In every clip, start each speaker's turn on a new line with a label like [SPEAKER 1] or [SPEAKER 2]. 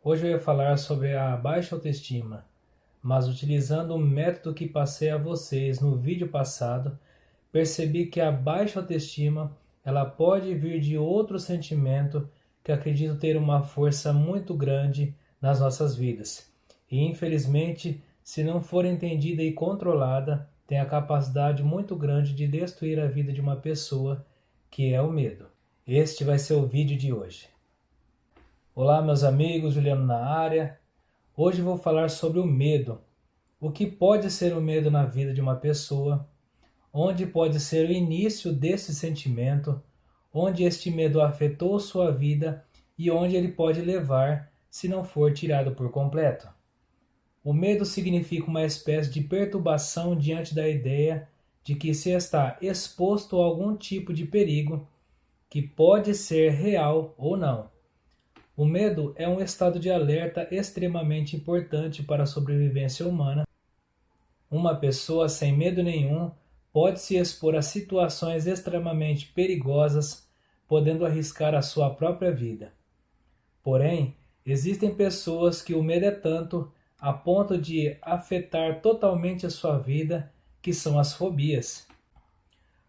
[SPEAKER 1] Hoje eu ia falar sobre a baixa autoestima, mas utilizando o método que passei a vocês no vídeo passado, percebi que a baixa autoestima ela pode vir de outro sentimento que acredito ter uma força muito grande nas nossas vidas. E infelizmente, se não for entendida e controlada, tem a capacidade muito grande de destruir a vida de uma pessoa, que é o medo. Este vai ser o vídeo de hoje. Olá meus amigos, Juliano na área. Hoje vou falar sobre o medo. O que pode ser o medo na vida de uma pessoa, onde pode ser o início desse sentimento, onde este medo afetou sua vida e onde ele pode levar se não for tirado por completo. O medo significa uma espécie de perturbação diante da ideia de que se está exposto a algum tipo de perigo, que pode ser real ou não. O medo é um estado de alerta extremamente importante para a sobrevivência humana. Uma pessoa sem medo nenhum pode se expor a situações extremamente perigosas, podendo arriscar a sua própria vida. Porém, existem pessoas que o medo é tanto a ponto de afetar totalmente a sua vida, que são as fobias.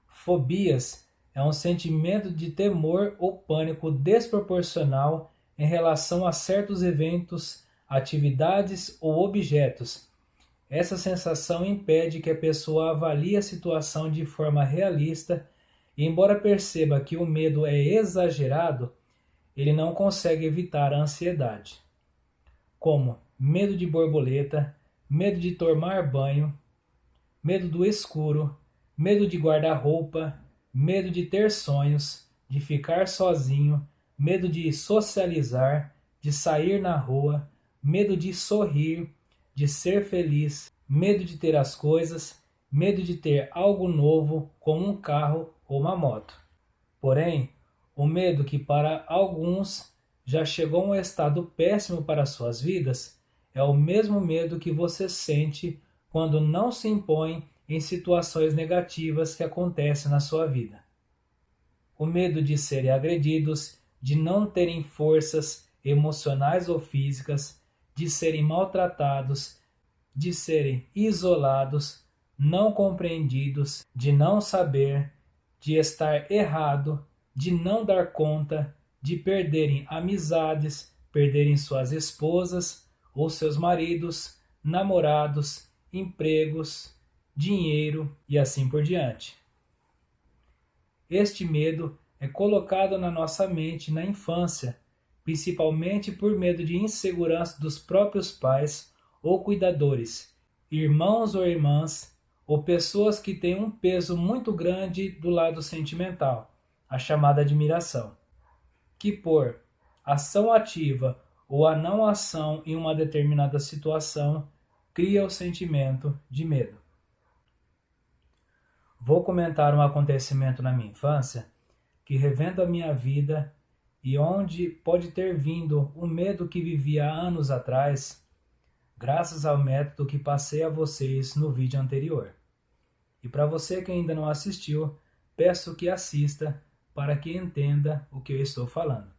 [SPEAKER 1] Fobias é um sentimento de temor ou pânico desproporcional em relação a certos eventos, atividades ou objetos. Essa sensação impede que a pessoa avalie a situação de forma realista e, embora perceba que o medo é exagerado, ele não consegue evitar a ansiedade, como medo de borboleta, medo de tomar banho, medo do escuro, medo de guardar-roupa, medo de ter sonhos, de ficar sozinho, medo de socializar, de sair na rua, medo de sorrir, de ser feliz, medo de ter as coisas, medo de ter algo novo, como um carro ou uma moto. Porém, o medo que para alguns já chegou a um estado péssimo para suas vidas é o mesmo medo que você sente quando não se impõe em situações negativas que acontecem na sua vida. O medo de serem agredidos, de não terem forças emocionais ou físicas, de serem maltratados, de serem isolados, não compreendidos, de não saber, de estar errado, de não dar conta, de perderem amizades, perderem suas esposas ou seus maridos, namorados, empregos, dinheiro e assim por diante. Este medo é colocado na nossa mente na infância, principalmente por medo de insegurança dos próprios pais ou cuidadores, irmãos ou irmãs, ou pessoas que têm um peso muito grande do lado sentimental, a chamada admiração, que por ação ativa ou a não ação em uma determinada situação cria o sentimento de medo. Vou comentar um acontecimento na minha infância que revendo a minha vida e onde pode ter vindo o medo que vivia há anos atrás, graças ao método que passei a vocês no vídeo anterior. E para você que ainda não assistiu, peço que assista para que entenda o que eu estou falando.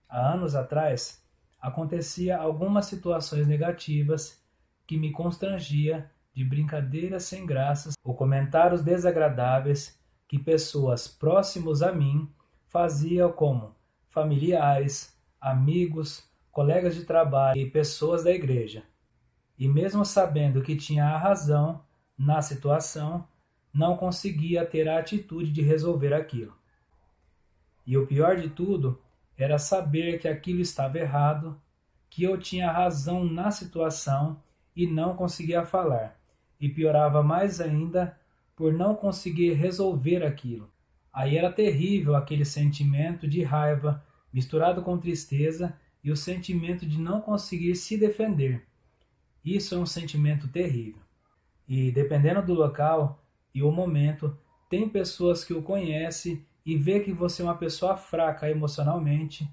[SPEAKER 1] Há anos atrás, acontecia algumas situações negativas que me constrangia de brincadeiras sem graças ou comentários desagradáveis que pessoas próximas a mim faziam, como familiares, amigos, colegas de trabalho e pessoas da igreja. E mesmo sabendo que tinha a razão na situação, não conseguia ter a atitude de resolver aquilo. E o pior de tudo era saber que aquilo estava errado, que eu tinha razão na situação e não conseguia falar. E piorava mais ainda por não conseguir resolver aquilo. Aí era terrível aquele sentimento de raiva misturado com tristeza e o sentimento de não conseguir se defender. Isso é um sentimento terrível. E dependendo do local e o momento, tem pessoas que o conhecem e vê que você é uma pessoa fraca emocionalmente,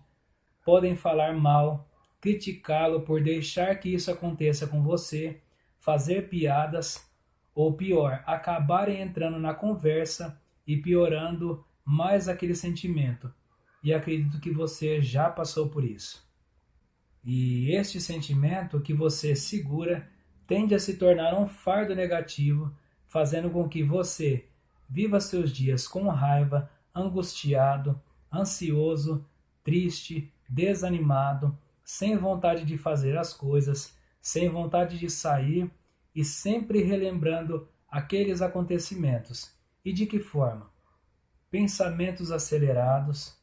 [SPEAKER 1] podem falar mal, criticá-lo por deixar que isso aconteça com você, fazer piadas, ou pior, acabarem entrando na conversa e piorando mais aquele sentimento. e acredito que você já passou por isso. E este sentimento que você segura tende a se tornar um fardo negativo, fazendo com que você viva seus dias com raiva, angustiado, ansioso, triste, desanimado, sem vontade de fazer as coisas, sem vontade de sair e sempre relembrando aqueles acontecimentos. E de que forma? Pensamentos acelerados,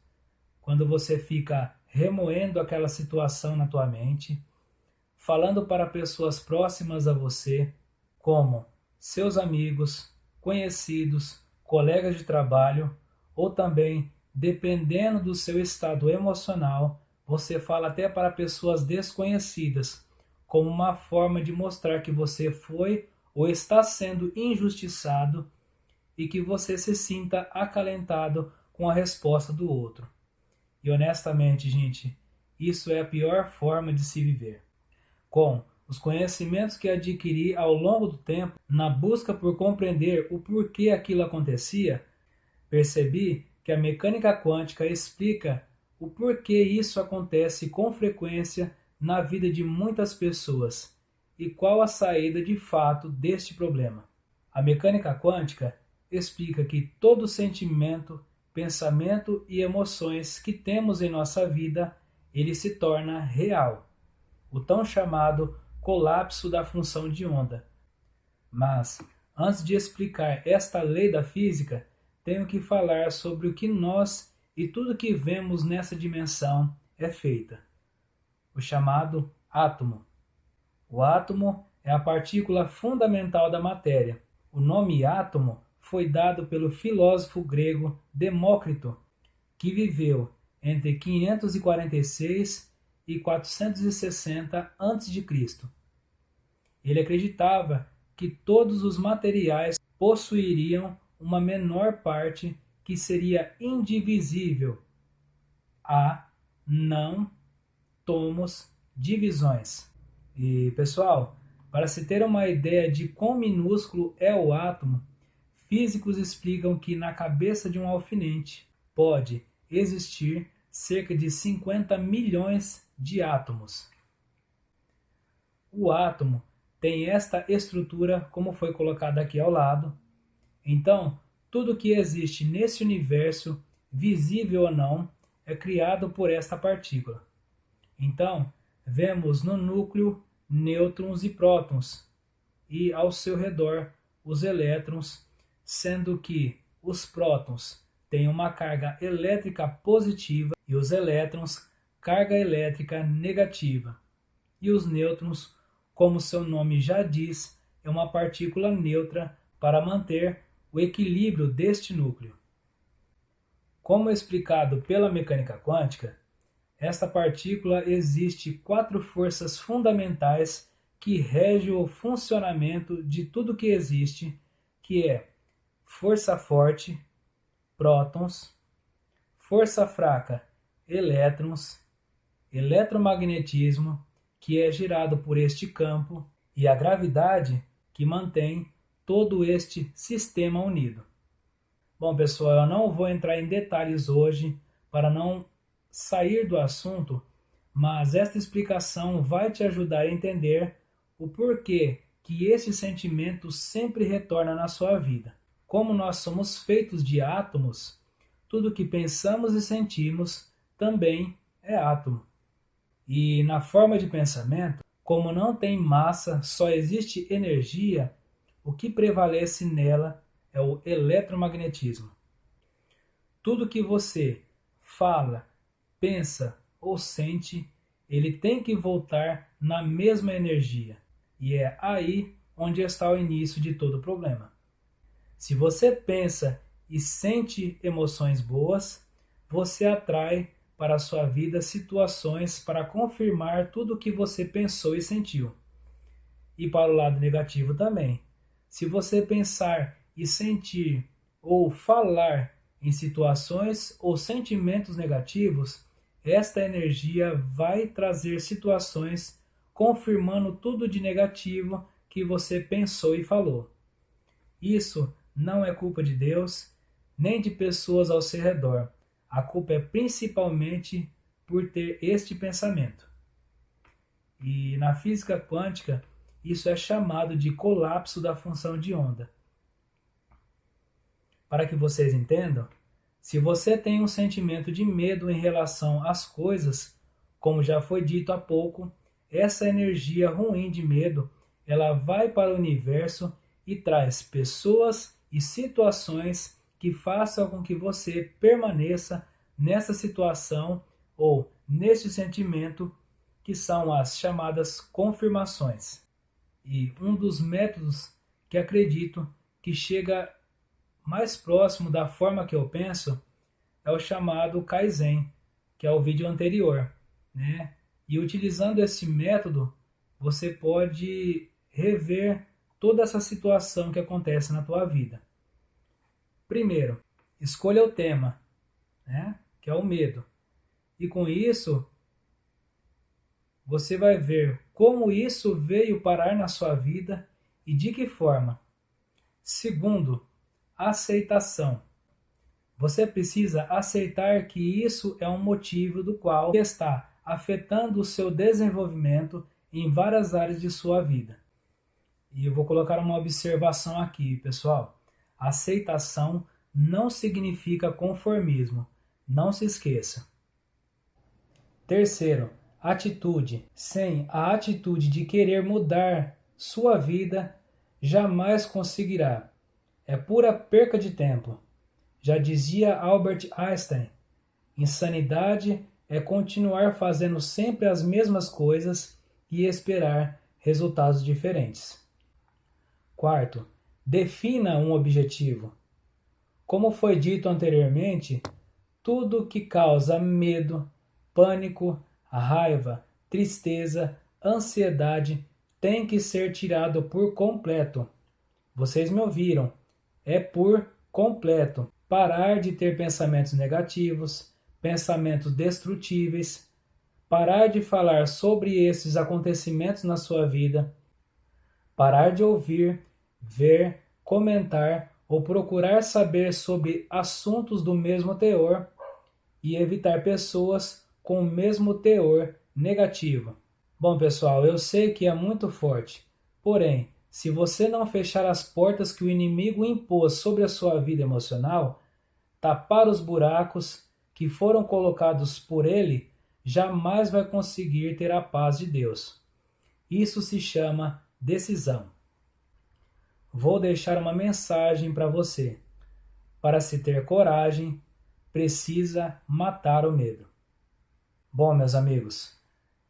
[SPEAKER 1] quando você fica remoendo aquela situação na tua mente, falando para pessoas próximas a você, como seus amigos, conhecidos, colegas de trabalho, ou também, dependendo do seu estado emocional, você fala até para pessoas desconhecidas, como uma forma de mostrar que você foi ou está sendo injustiçado e que você se sinta acalentado com a resposta do outro. E honestamente, gente, isso é a pior forma de se viver. Com os conhecimentos que adquiri ao longo do tempo, na busca por compreender o porquê aquilo acontecia, percebi que a mecânica quântica explica o porquê isso acontece com frequência na vida de muitas pessoas e qual a saída de fato deste problema. A mecânica quântica explica que todo sentimento, pensamento e emoções que temos em nossa vida, ele se torna real, o tão chamado colapso da função de onda. Mas, antes de explicar esta lei da física, tenho que falar sobre o que nós e tudo que vemos nessa dimensão é feita. O chamado átomo. O átomo é a partícula fundamental da matéria. O nome átomo foi dado pelo filósofo grego Demócrito, que viveu entre 546 e 460 a.C. Ele acreditava que todos os materiais possuiriam uma menor parte que seria indivisível. Há não tomos divisões. E, pessoal, para se ter uma ideia de quão minúsculo é o átomo, físicos explicam que na cabeça de um alfinete pode existir cerca de 50 milhões de átomos. O átomo tem esta estrutura, como foi colocado aqui ao lado. Então, tudo que existe nesse universo, visível ou não, é criado por esta partícula. Então, vemos no núcleo nêutrons e prótons, e ao seu redor os elétrons, sendo que os prótons têm uma carga elétrica positiva e os elétrons carga elétrica negativa. E os nêutrons, como seu nome já diz, é uma partícula neutra para manter o equilíbrio deste núcleo. Como explicado pela mecânica quântica, esta partícula existe 4 forças fundamentais que regem o funcionamento de tudo que existe, que é força forte, prótons, força fraca, elétrons, eletromagnetismo, que é gerado por este campo, e a gravidade, que mantém todo este sistema unido. Bom, pessoal, eu não vou entrar em detalhes hoje para não sair do assunto, mas esta explicação vai te ajudar a entender o porquê que esse sentimento sempre retorna na sua vida. Como nós somos feitos de átomos, tudo que pensamos e sentimos também é átomo. E na forma de pensamento, como não tem massa, só existe energia, o que prevalece nela é o eletromagnetismo. Tudo que você fala, pensa ou sente, ele tem que voltar na mesma energia. E é aí onde está o início de todo o problema. Se você pensa e sente emoções boas, você atrai para a sua vida situações para confirmar tudo o que você pensou e sentiu. E para o lado negativo também. Se você pensar e sentir ou falar em situações ou sentimentos negativos, esta energia vai trazer situações confirmando tudo de negativo que você pensou e falou. Isso não é culpa de Deus, nem de pessoas ao seu redor. a culpa é principalmente por ter este pensamento. E na física quântica, isso é chamado de colapso da função de onda. Para que vocês entendam, se você tem um sentimento de medo em relação às coisas, como já foi dito há pouco, essa energia ruim de medo, ela vai para o universo e traz pessoas e situações que façam com que você permaneça nessa situação ou neste sentimento, que são as chamadas confirmações. E um dos métodos que acredito que chega mais próximo da forma que eu penso é o chamado Kaizen, que é o vídeo anterior, né? E utilizando esse método, você pode rever toda essa situação que acontece na tua vida. Primeiro, escolha o tema, né? Que é o medo. E com isso, você vai ver como isso veio parar na sua vida e de que forma. Segundo, aceitação. Você precisa aceitar que isso é um motivo do qual está afetando o seu desenvolvimento em várias áreas de sua vida. E eu vou colocar uma observação aqui, pessoal. Aceitação não significa conformismo. Não se esqueça. Terceiro, atitude. Sem a atitude de querer mudar sua vida, jamais conseguirá. É pura perca de tempo. Já dizia Albert Einstein, insanidade é continuar fazendo sempre as mesmas coisas e esperar resultados diferentes. Quarto, defina um objetivo. Como foi dito anteriormente, tudo que causa medo, pânico, raiva, tristeza, ansiedade tem que ser tirado por completo. Vocês me ouviram, é por completo. Parar de ter pensamentos negativos, pensamentos destrutíveis, parar de falar sobre esses acontecimentos na sua vida, parar de ouvir, ver, comentar ou procurar saber sobre assuntos do mesmo teor e evitar pessoas com o mesmo teor negativo. Bom, pessoal, eu sei que é muito forte, porém, se você não fechar as portas que o inimigo impôs sobre a sua vida emocional, tapar os buracos que foram colocados por ele, jamais vai conseguir ter a paz de Deus. Isso se chama decisão. Vou deixar uma mensagem para você. Para se ter coragem, precisa matar o medo. Bom, meus amigos,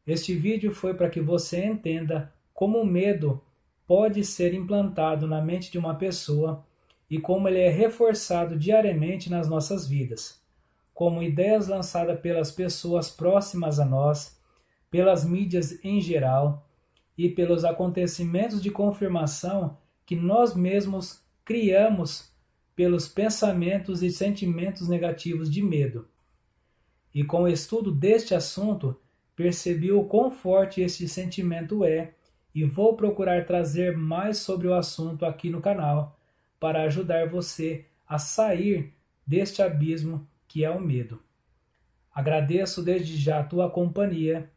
[SPEAKER 1] este vídeo foi para que você entenda como o medo pode ser implantado na mente de uma pessoa e como ele é reforçado diariamente nas nossas vidas, como ideias lançadas pelas pessoas próximas a nós, pelas mídias em geral e pelos acontecimentos de confirmação que nós mesmos criamos pelos pensamentos e sentimentos negativos de medo. E com o estudo deste assunto, percebi o quão forte este sentimento é e vou procurar trazer mais sobre o assunto aqui no canal para ajudar você a sair deste abismo que é o medo. Agradeço desde já a tua companhia,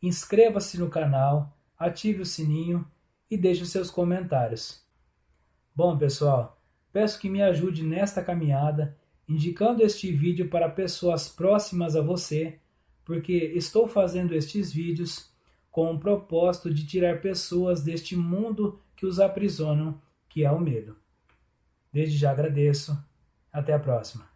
[SPEAKER 1] inscreva-se no canal, ative o sininho e deixe os seus comentários. Bom, pessoal, peço que me ajude nesta caminhada, indicando este vídeo para pessoas próximas a você, porque estou fazendo estes vídeos com o propósito de tirar pessoas deste mundo que os aprisionam, que é o medo. Desde já agradeço. Até a próxima.